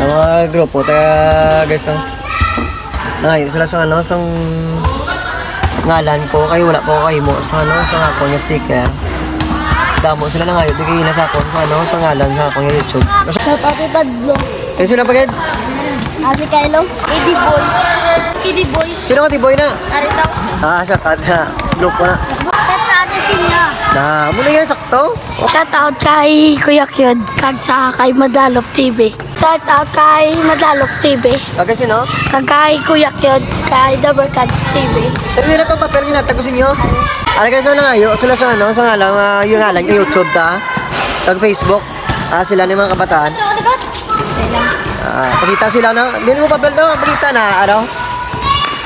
mga grupo, taga guys, nangayon sila sa ano, sa ngalan ko, kayo wala po kayo mo sa ano, sa ako yung sticker. Damo sila nangayon, di kayo nasa ako sa ano, sa ngalan, sa ako yung YouTube. Shout out kay Padlo. Kayo sila pagad? Ate Kylo. Eddie Boy. Eddie Boy. Sino ka T-Boy na? Aritaw. Shout out na. Grupo na. Shout out sa inyo. Muna yan, sakto. Shout out kay Kuya Kyod. Kag sa kay Madalop TV. Shout out kay Madalop TV. Kagay sino? Kag kay Kuya Kyod. Kay Dabarkads TV. Sabi na itong papel ginatagusin nyo. Ano kayo sa nangayo? Sila sa ano, sa ngalan, yung ngalan, yung YouTube ta. Kag Facebook. Sila ni mga kabataan. Pakita sila na, hindi mo papel daw, pakita na, ano?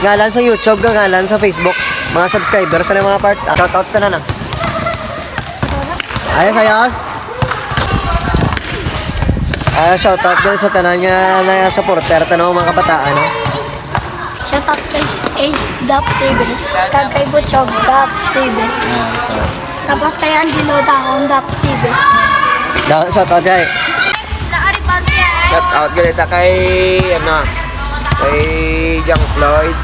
Ngalan sa YouTube, ngalan sa Facebook. Mga subscribers na mga part. Shoutouts na na. Ayos, ayos. Shoutout din sa tanan nga na supporter, tanong mga kabataan. No? Shout out kay Ace Dap TV. Kag kay Butchog Dap TV. Tapos kay Angelo Dahon Dap TV. Shoutout dyan. Shout out ganito kay ano kay Young Floyd.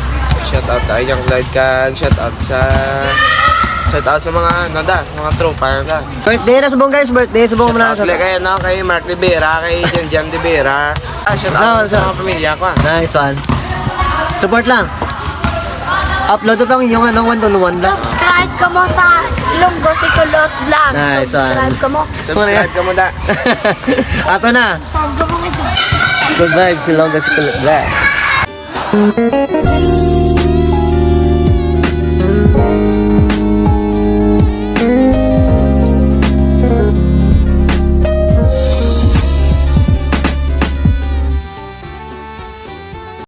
Shout out kay Young Floyd kag shout out sa mga ano da, sa mga tropa da. Birthday na subong guys, birthday subong mo na. Shout out kay ano kay Mark Rivera, kay Jan Rivera. Shout out sa mga pamilya ko. Nice one. Support lang. Upload ito ang inyong anong 1 to 1 lang. Subscribe ka mo sa Ilonggo si Kulot Vlog. Nice Subscribe one. ka mo. Subscribe ka mo da. Ato na. Subscribe ka mo. Good vibes, Ilonggo si Kulot Vlogs.